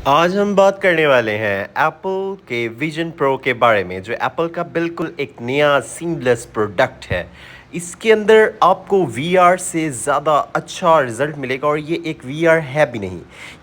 आज हम बात करने वाले हैं एप्पल के विजन प्रो के बारे में, जो एप्पल का बिल्कुल एक नया सीमलेस प्रोडक्ट है। इसके अंदर आपको वीआर से ज़्यादा अच्छा रिज़ल्ट मिलेगा, और ये एक वीआर है भी नहीं,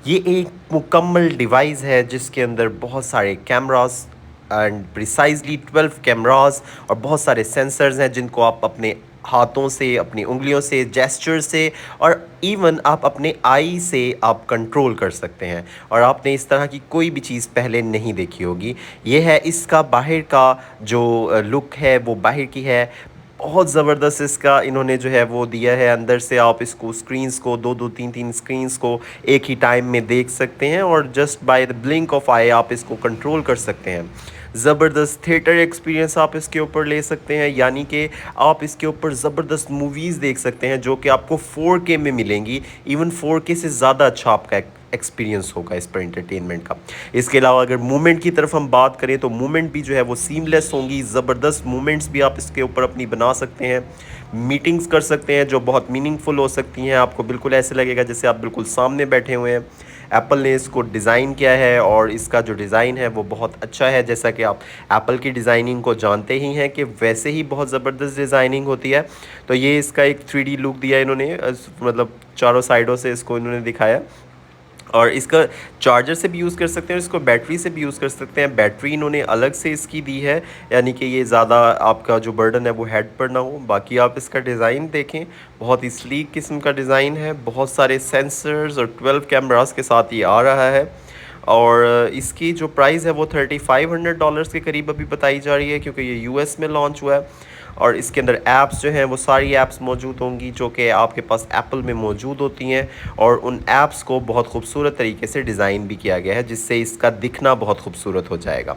ये एक मुकम्मल डिवाइस है जिसके अंदर बहुत सारे कैमरास एंड प्रिसाइजली 12 कैमरास और बहुत सारे सेंसर्स हैं जिनको आप अपने हाथों से, अपनी उंगलियों से, जेस्चर से और इवन आप अपने आई से आप कंट्रोल कर सकते हैं। और आपने इस तरह की कोई भी चीज़ पहले नहीं देखी होगी। ये है इसका बाहर का जो लुक है, वो बाहर की है। बहुत ज़बरदस्त इसका इन्होंने जो है वो दिया है। अंदर से आप इसको स्क्रीन्स को दो दो तीन तीन स्क्रीन्स को एक ही टाइम में देख सकते हैं, और just by the blink of eye आप इसको कंट्रोल कर सकते हैं। ज़बरदस्त थिएटर एक्सपीरियंस आप इसके ऊपर ले सकते हैं, यानी कि आप इसके ऊपर ज़बरदस्त मूवीज़ देख सकते हैं जो कि आपको 4K में मिलेंगी। इवन 4K से ज़्यादा अच्छा आपका एक्सपीरियंस होगा इस पर एंटरटेनमेंट का। इसके अलावा अगर मूवमेंट की तरफ हम बात करें तो मूवमेंट भी जो है वो सीमलेस होंगी। ज़बरदस्त मूवमेंट्स भी आप इसके ऊपर अपनी बना सकते हैं। मीटिंग्स कर सकते हैं जो बहुत मीनिंगफुल हो सकती हैं। आपको बिल्कुल ऐसे लगेगा जैसे आप बिल्कुल सामने बैठे हुए हैं। एप्पल ने इसको डिज़ाइन किया है, और इसका जो डिज़ाइन है वो बहुत अच्छा है। जैसा कि आप एप्पल की डिज़ाइनिंग को जानते ही हैं कि वैसे ही बहुत ज़बरदस्त डिज़ाइनिंग होती है। तो ये इसका एक 3D लुक दिया इन्होंने, मतलब चारों साइडों से इसको इन्होंने दिखाया। और इसका चार्जर से भी यूज़ कर सकते हैं, इसको बैटरी से भी यूज़ कर सकते हैं। बैटरी इन्होंने अलग से इसकी दी है, यानी कि ये ज़्यादा आपका जो बर्डन है वो हेड पर ना हो। बाकी आप इसका डिज़ाइन देखें, बहुत ही स्लीक किस्म का डिज़ाइन है। बहुत सारे सेंसर्स और 12 कैमरास के साथ ये आ रहा है। और इसकी जो प्राइस है वो $3500 के करीब अभी बताई जा रही है, क्योंकि ये यूएस में लॉन्च हुआ है। और इसके अंदर ऐप्स जो हैं वो सारी ऐप्स मौजूद होंगी जो कि आपके पास एप्पल में मौजूद होती हैं, और उन ऐप्स को बहुत खूबसूरत तरीके से डिज़ाइन भी किया गया है जिससे इसका दिखना बहुत खूबसूरत हो जाएगा।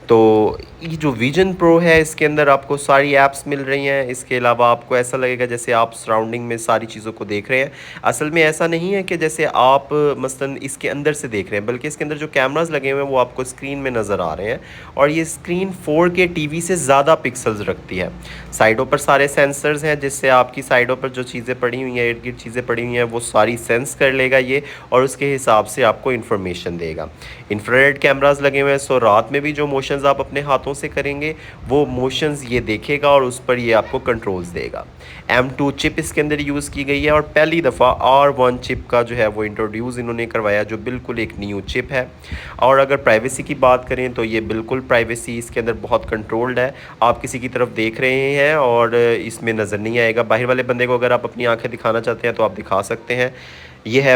तो ये जो विजन प्रो है, इसके अंदर आपको सारी ऐप्स मिल रही हैं। इसके अलावा आपको ऐसा लगेगा जैसे आप सराउंडिंग में सारी चीज़ों को देख रहे हैं। असल में ऐसा नहीं है कि जैसे आप मसलन इसके अंदर से देख रहे हैं, बल्कि इसके अंदर जो कैमरास लगे हुए हैं वो आपको स्क्रीन में नज़र आ रहे हैं। और ये स्क्रीन 4K टीवी से ज़्यादा पिक्सल्स रखती है। साइडों पर सारे सेंसर्स हैं जिससे आपकी साइडों पर जो चीज़ें पड़ी हुई हैं, इर्द गिर्द चीज़ें पड़ी हुई हैं, वो सारी सेंस कर लेगा ये, और उसके हिसाब से आपको इन्फॉर्मेशन देगा। इंफ्रारेड कैमरास लगे हुए हैं, सो रात में भी जो मोशंस आप अपने हाथों से करेंगे वो मोशंस ये देखेगा और उस पर ये आपको कंट्रोल्स देगा। M2 चिप इसके अंदर यूज़ की गई है, और पहली दफ़ा R1 चिप का जो है वो इंट्रोड्यूस इन्होंने करवाया, जो बिल्कुल एक न्यू चिप है। और अगर प्राइवेसी की बात करें तो ये बिल्कुल प्राइवेसी इसके अंदर बहुत कंट्रोल्ड है। आप किसी की तरफ देख रहे हैं और इसमें नज़र नहीं आएगा। बाहर वाले बंदे को अगर आप अपनी आंखें दिखाना चाहते हैं तो आप दिखा सकते हैं। ये है